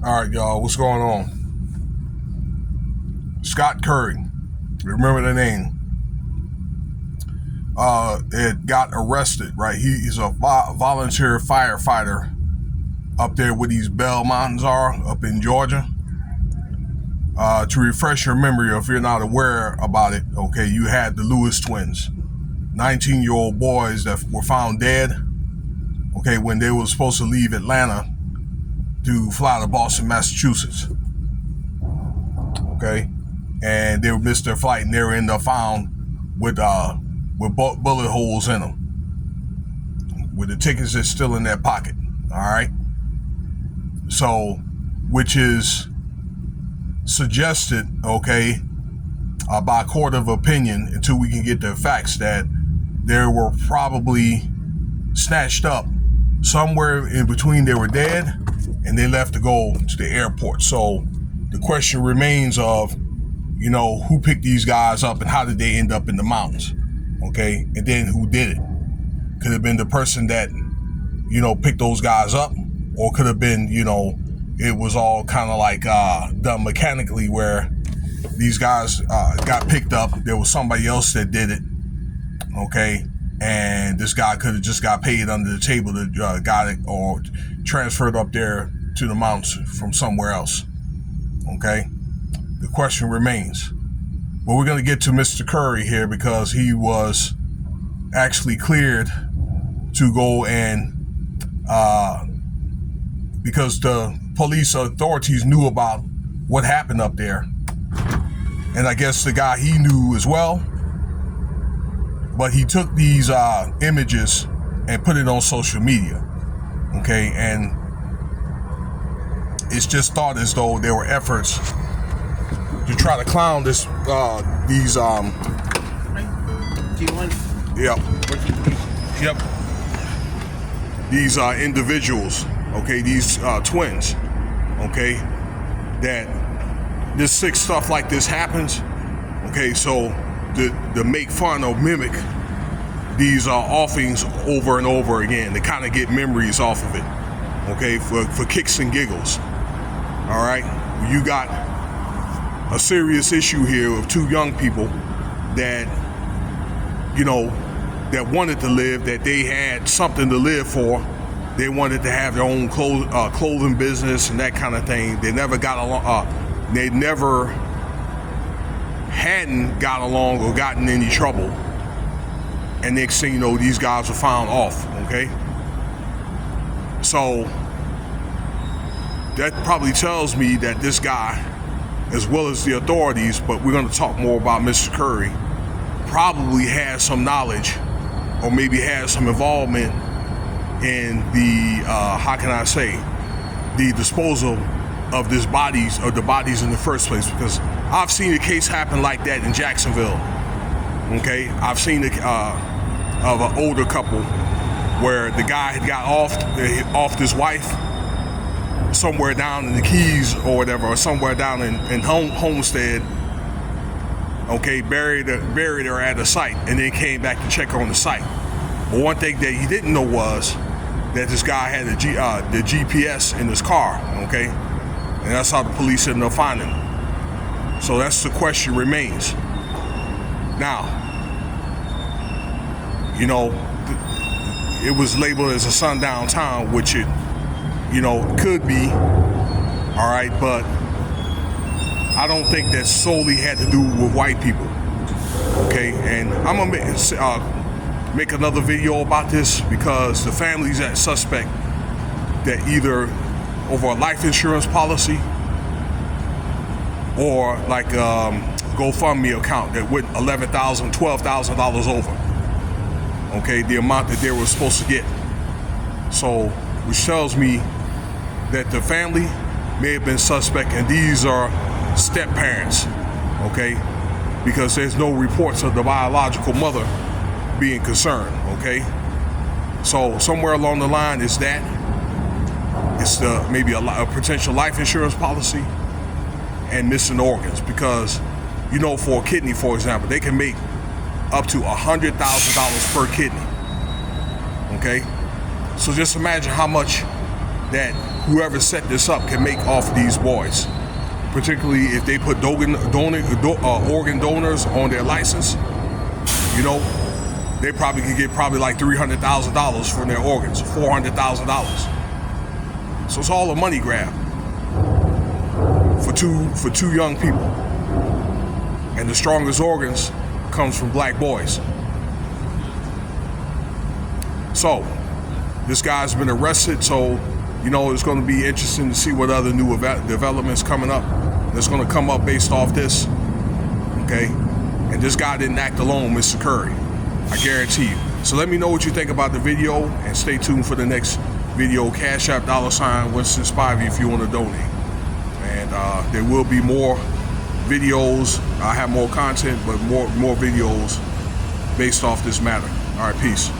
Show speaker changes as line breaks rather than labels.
All right, y'all, what's going on? Scott Curry, remember the name. It got arrested, right? He's a volunteer firefighter up there where these Bell Mountains are, up in Georgia. To refresh your memory, if you're not aware about it, okay, you had the Lewis twins, 19-year-old boys that were found dead, okay, when they were supposed to leave Atlanta to fly to Boston, Massachusetts, okay, and they missed their flight and they were ended up found with bullet holes in them, with the tickets that's still in their pocket. All right, so which is suggested, okay, by court of opinion, until we can get the facts, that they were probably snatched up somewhere in between. They were dead and they left to go to the airport. So the question remains of, who picked these guys up and how did they end up in the mountains? Okay, and then who did it? Could have been the person that, picked those guys up, or could have been, it was all kind of like done mechanically, where these guys got picked up. There was somebody else that did it, okay, and this guy could have just got paid under the table to got it or transferred up there to the mountains from somewhere else, okay? The question remains. But we're going to get to Mr. Curry here because he was actually cleared to go and because the police authorities knew about what happened up there. And I guess the guy, he knew as well. But he took these images and put it on social media. Okay, and it's just thought as though there were efforts to try to clown these these individuals, okay, these twins, okay, that this sick stuff like this happens, okay, so to make fun or mimic these offings over and over again, to kind of get memories off of it, okay, for kicks and giggles. All right, you got a serious issue here of two young people that, that wanted to live, that they had something to live for. They wanted to have their own clothing business and that kind of thing. They never got along. They never hadn't got along or gotten in any trouble. And next thing you know, these guys were found off, okay? So that probably tells me that this guy, as well as the authorities, but we're going to talk more about Mr. Curry, probably has some knowledge or maybe has some involvement in the, the disposal of the bodies in the first place. Because I've seen a case happen like that in Jacksonville, okay? I've seen it of an older couple where the guy had got off his wife somewhere down in the Keys or whatever, or somewhere down in Homestead, okay, buried her at a site and then came back to check on the site. But one thing that he didn't know was that this guy had the GPS in his car, okay? And that's how the police ended up finding him. So that's the question remains. Now, it was labeled as a sundown town, which it, could be, all right, but I don't think that solely had to do with white people, okay? And I'm gonna make another video about this because the families that suspect that either over a life insurance policy or like GoFundMe account that went $11,000, $12,000 over, okay, the amount that they were supposed to get. So, which tells me that the family may have been suspect, and these are step parents, okay, because there's no reports of the biological mother being concerned, okay. So somewhere along the line is that it's maybe a potential life insurance policy and missing organs, because for a kidney, for example, they can make up to $100,000 per kidney, okay. So just imagine how much that whoever set this up can make off these boys. Particularly if they put organ donors on their license, you know, they probably could get like $300,000 from their organs, $400,000. So it's all a money grab for two young people. And the strongest organs comes from black boys. So this guy's been arrested, so you know it's going to be interesting to see what other new developments coming up that's going to come up based off this. Okay, and this guy didn't act alone, Mr. Curry, I guarantee you. So let me know what you think about the video, and stay tuned for the next video. Cash App $Winston if you want to donate. And there will be more videos. I have more content, but more videos based off this matter. All right, peace.